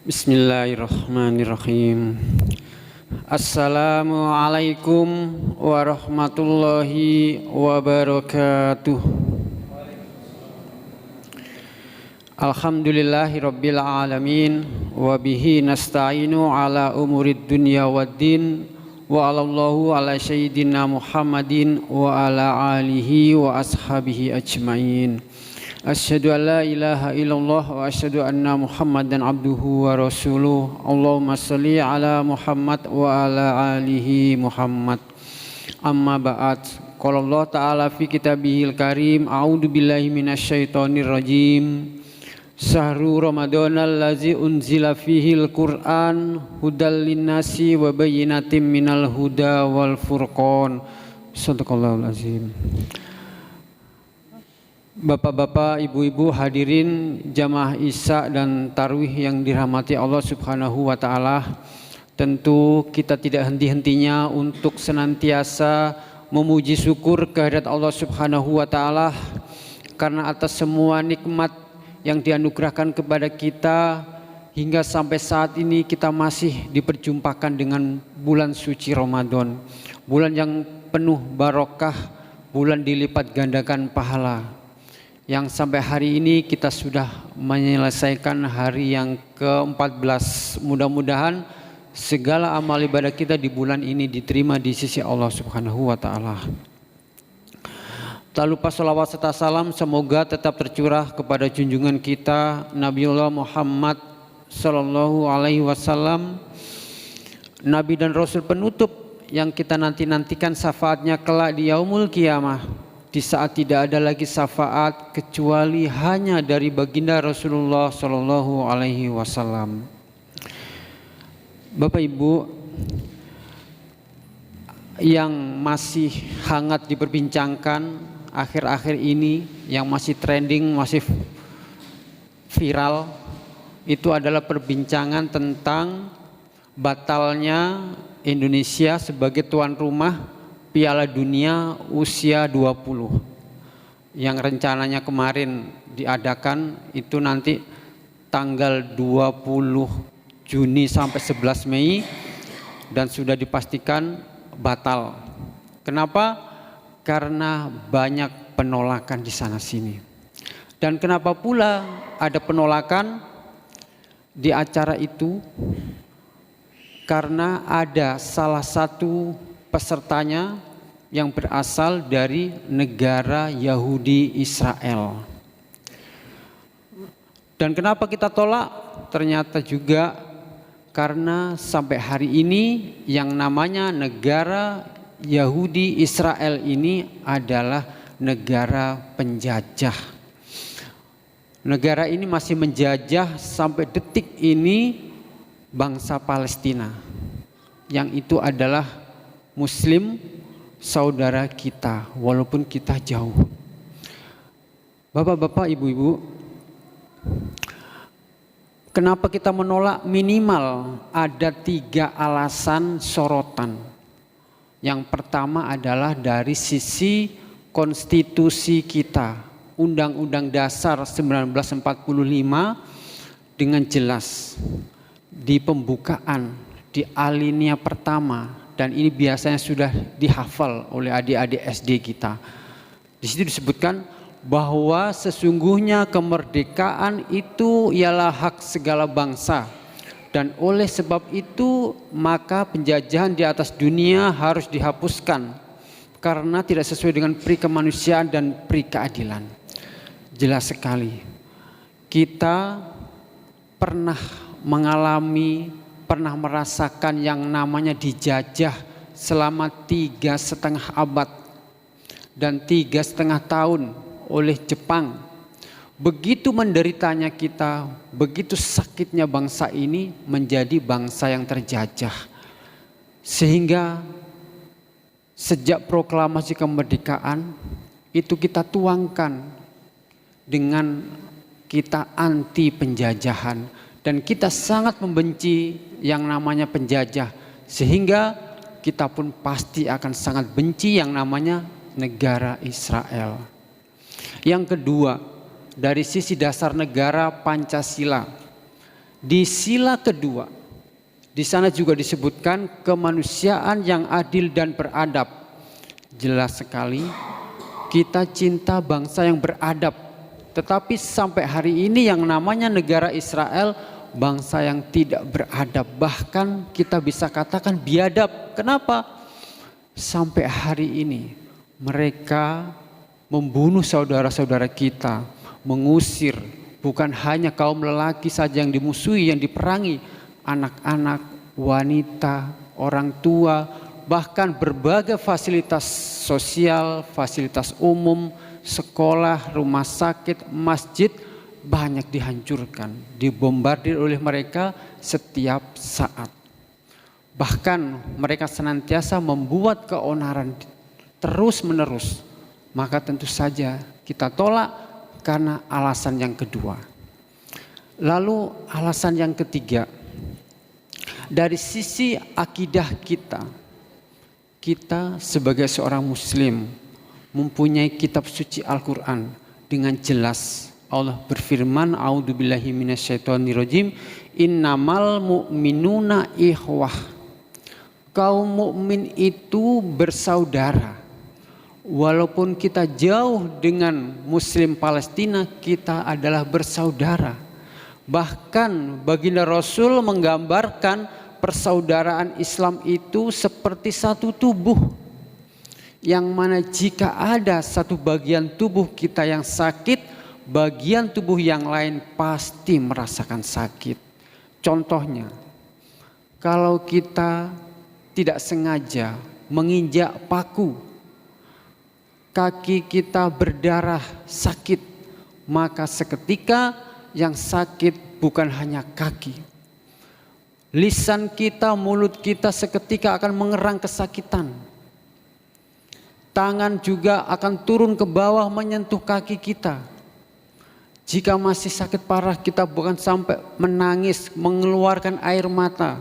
Bismillahirrahmanirrahim. Assalamualaikum warahmatullahi wabarakatuh. Alhamdulillahirabbil alamin wa bihi nasta'inu ala umurid dunya waddin wa alallahu ala sayyidina Muhammadin wa ala alihi wa ashabihi ajmain. Asyhadu an la ilaha illallah wa asyhadu anna Muhammadan abduhu wa rasuluh. Allahumma shalli ala Muhammad wa ala alihi Muhammad. Amma ba'd. Qala Allah ta'ala fi kitabihil karim, a'udzu billahi minasyaitonir rajim. Sahru Ramadanal ladzi unzila fihil Qur'an hudal linnasi wa bayyinatin minal huda wal furqan. Shadaqallahul azim. Bapak-bapak, ibu-ibu, hadirin jamaah Isya dan Tarawih yang dirahmati Allah Subhanahu wa taala. Tentu kita tidak henti-hentinya untuk senantiasa memuji syukur kehadirat Allah Subhanahu wa taala karena atas semua nikmat yang dianugerahkan kepada kita hingga sampai saat ini kita masih diperjumpakan dengan bulan suci Ramadan. Bulan yang penuh barokah, bulan dilipat gandakan pahala. Yang sampai hari ini kita sudah menyelesaikan hari yang ke-14. Mudah-mudahan segala amal ibadah kita di bulan ini diterima di sisi Allah Subhanahu wa taala. Tak lupa salawat serta salam semoga tetap tercurah kepada junjungan kita Nabiullah Muhammad sallallahu alaihi wasallam, nabi dan rasul penutup yang kita nantikan syafaatnya kelak di yaumul qiyamah. Di saat tidak ada lagi syafaat kecuali hanya dari baginda Rasulullah Shallallahu Alaihi Wasallam. Bapak Ibu yang masih hangat diperbincangkan akhir-akhir ini, yang masih trending, masih viral, itu adalah perbincangan tentang batalnya Indonesia sebagai tuan rumah Piala Dunia usia 20 yang rencananya kemarin diadakan itu nanti tanggal 20 Juni sampai 11 Mei dan sudah dipastikan batal. Kenapa? Karena banyak penolakan di sana sini. Dan kenapa pula ada penolakan di acara itu? Karena ada salah satu pesertanya yang berasal dari negara Yahudi Israel. Dan kenapa kita tolak? Ternyata juga karena sampai hari ini yang namanya negara Yahudi Israel ini adalah negara penjajah. Negara ini masih menjajah sampai detik ini bangsa Palestina, yang itu adalah Muslim saudara kita walaupun kita jauh. Bapak-bapak, ibu-ibu, kenapa kita menolak? Minimal ada 3 alasan sorotan. Yang pertama adalah dari sisi konstitusi kita, Undang-Undang Dasar 1945 dengan jelas di pembukaan di alinea pertama. Dan ini biasanya sudah dihafal oleh adik-adik SD kita. Di situ disebutkan bahwa sesungguhnya kemerdekaan itu ialah hak segala bangsa. Dan oleh sebab itu maka penjajahan di atas dunia harus dihapuskan. Karena tidak sesuai dengan peri kemanusiaan dan peri keadilan. Jelas sekali. Kita pernah mengalami, pernah merasakan yang namanya dijajah selama 3,5 abad dan 3,5 tahun oleh Jepang. Begitu menderitanya kita, begitu sakitnya bangsa ini menjadi bangsa yang terjajah. Sehingga sejak proklamasi kemerdekaan itu kita tuangkan dengan kita anti penjajahan. Dan kita sangat membenci yang namanya penjajah. Sehingga kita pun pasti akan sangat benci yang namanya negara Israel. Yang kedua, dari sisi dasar negara Pancasila. Di sila kedua, di sana juga disebutkan kemanusiaan yang adil dan beradab. Jelas sekali kita cinta bangsa yang beradab. Tetapi sampai hari ini yang namanya negara Israel bangsa yang tidak beradab. Bahkan kita bisa katakan biadab. Kenapa? Sampai hari ini mereka membunuh saudara-saudara kita, mengusir. Bukan hanya kaum lelaki saja yang dimusuhi, yang diperangi, anak-anak, wanita, orang tua, bahkan berbagai fasilitas sosial, fasilitas umum, sekolah, rumah sakit, masjid banyak dihancurkan, dibombardir oleh mereka setiap saat. Bahkan mereka senantiasa membuat keonaran terus-menerus. Maka tentu saja kita tolak karena alasan yang kedua. Lalu alasan yang ketiga, dari sisi akidah kita, kita sebagai seorang muslim mempunyai kitab suci Al-Quran. Dengan jelas Allah berfirman, a'udzubillahi minasyaitonirrajim, innamal mu'minuna ikhwah. Kaum mukmin itu bersaudara. Walaupun kita jauh dengan Muslim Palestina, kita adalah bersaudara. Bahkan baginda Rasul menggambarkan persaudaraan Islam itu seperti satu tubuh. Yang mana jika ada satu bagian tubuh kita yang sakit, bagian tubuh yang lain pasti merasakan sakit. Contohnya, kalau kita tidak sengaja menginjak paku, kaki kita berdarah sakit, maka seketika yang sakit bukan hanya kaki. Lisan kita, mulut kita seketika akan mengerang kesakitan. Tangan juga akan turun ke bawah menyentuh kaki kita. Jika masih sakit parah, kita bukan sampai menangis, mengeluarkan air mata.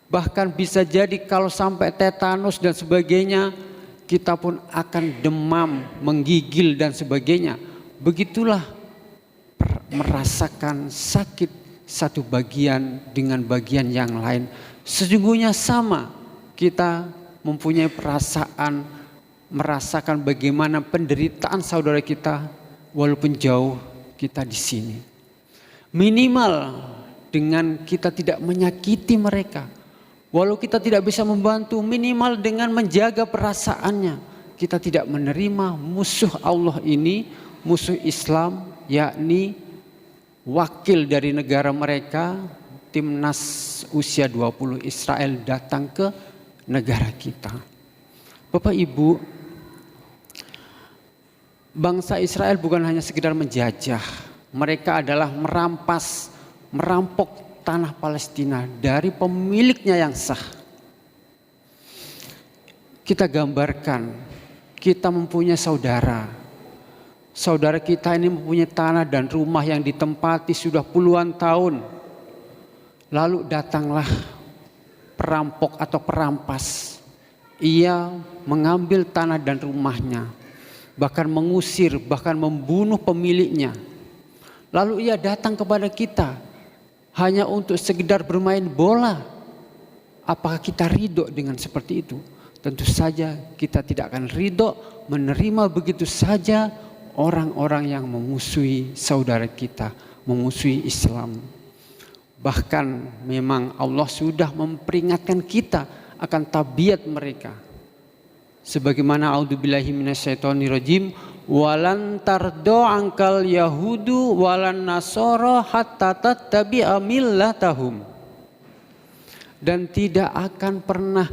Bahkan bisa jadi kalau sampai tetanus dan sebagainya, kita pun akan demam, menggigil dan sebagainya. Begitulah merasakan sakit satu bagian dengan bagian yang lain. Sesungguhnya sama, kita mempunyai perasaan merasakan bagaimana penderitaan saudara kita walaupun jauh kita di sini. Minimal dengan kita tidak menyakiti mereka. Walau kita tidak bisa membantu, minimal dengan menjaga perasaannya. Kita tidak menerima musuh Allah ini, musuh Islam, yakni wakil dari negara mereka, timnas usia 20 Israel datang ke negara kita. Bapak Ibu, bangsa Israel bukan hanya sekedar menjajah. Mereka adalah merampok tanah Palestina dari pemiliknya yang sah. Kita gambarkan, kita mempunyai saudara. Saudara kita ini mempunyai tanah dan rumah yang ditempati sudah puluhan tahun. Lalu datanglah perampok atau perampas. Ia mengambil tanah dan rumahnya, bahkan mengusir, bahkan membunuh pemiliknya. Lalu ia datang kepada kita hanya untuk sekedar bermain bola. Apakah kita ridho dengan seperti itu? Tentu saja kita tidak akan ridho menerima begitu saja orang-orang yang memusuhi saudara kita, memusuhi Islam. Bahkan memang Allah sudah memperingatkan kita akan tabiat mereka. Sebagaimana a'udzubillahi minasyaitonirrajim, walan tardo angkal yahudu walan nasoro hatta tattabi'a millatahum. Dan tidak akan pernah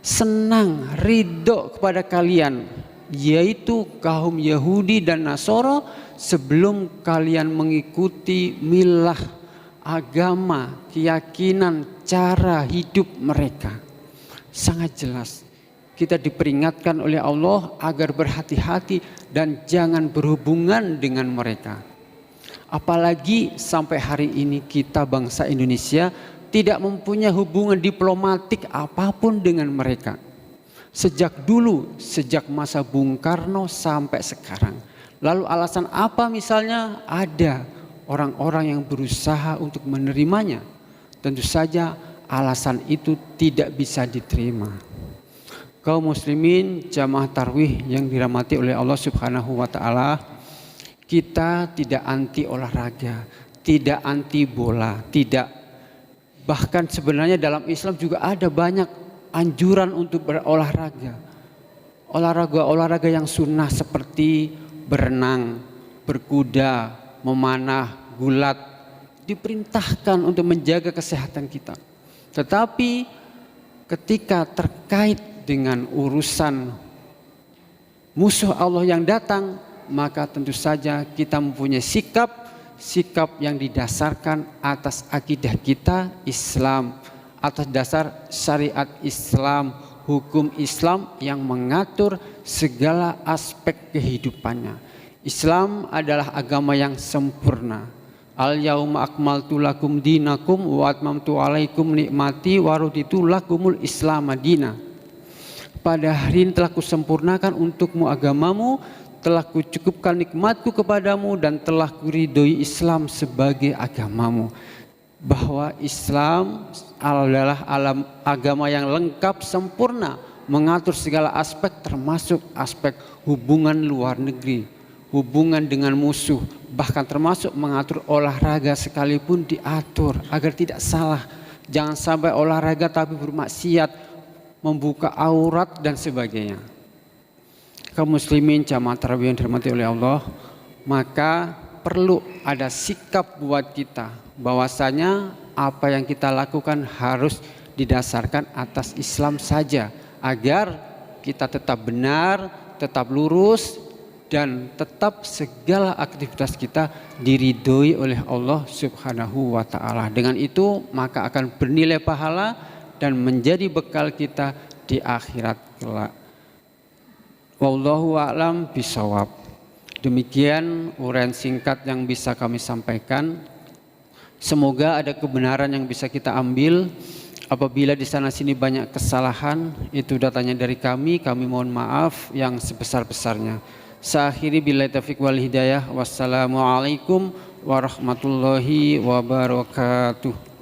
senang, ridho kepada kalian, yaitu kaum Yahudi dan Nasoro, sebelum kalian mengikuti milah, agama, keyakinan, cara hidup mereka. Sangat jelas kita diperingatkan oleh Allah agar berhati-hati dan jangan berhubungan dengan mereka. Apalagi sampai hari ini kita bangsa Indonesia tidak mempunyai hubungan diplomatik apapun dengan mereka. Sejak dulu, sejak masa Bung Karno sampai sekarang. Lalu alasan apa misalnya? Ada orang-orang yang berusaha untuk menerimanya, tentu saja alasan itu tidak bisa diterima. Kaum muslimin jamaah tarawih yang dirahmati oleh Allah Subhanahu wa taala, kita tidak anti olahraga, tidak anti bola, tidak. Bahkan sebenarnya dalam Islam juga ada banyak anjuran untuk berolahraga. Olahraga yang sunnah seperti berenang, berkuda, memanah, gulat diperintahkan untuk menjaga kesehatan kita. Tetapi ketika terkait dengan urusan musuh Allah yang datang, maka tentu saja kita mempunyai sikap yang didasarkan atas akidah kita Islam, atas dasar syariat Islam, hukum Islam yang mengatur segala aspek kehidupannya. Islam adalah agama yang sempurna. Al-yauma akmaltu lakum dinakum wa atmamtu alaikum nikmati wa raditu lakumul Islam madina. Pada hari ini telah kusempurnakan untukmu agamamu, telah kucukupkan nikmatku kepadamu, dan telah kuridhoi Islam sebagai agamamu. Bahwa Islam adalah agama yang lengkap, sempurna, mengatur segala aspek, termasuk aspek hubungan luar negeri, hubungan dengan musuh, bahkan termasuk mengatur olahraga sekalipun diatur agar tidak salah. Jangan sampai olahraga tapi bermaksiat, membuka aurat dan sebagainya. Kaum muslimin jamaah tarawih yang dirahmati oleh Allah, maka perlu ada sikap buat kita bahwasanya apa yang kita lakukan harus didasarkan atas Islam saja, agar kita tetap benar, tetap lurus, dan tetap segala aktivitas kita diridhoi oleh Allah Subhanahu wa taala. Dengan itu maka akan bernilai pahala dan menjadi bekal kita di akhirat kelak. Wallahu a'lam bishawab. Demikian uraian singkat yang bisa kami sampaikan. Semoga ada kebenaran yang bisa kita ambil. Apabila di sana sini banyak kesalahan, itu datanya dari kami mohon maaf yang sebesar-besarnya. Saakhiri billahi taufiq wal hidayah. Wassalamualaikum warahmatullahi wabarakatuh.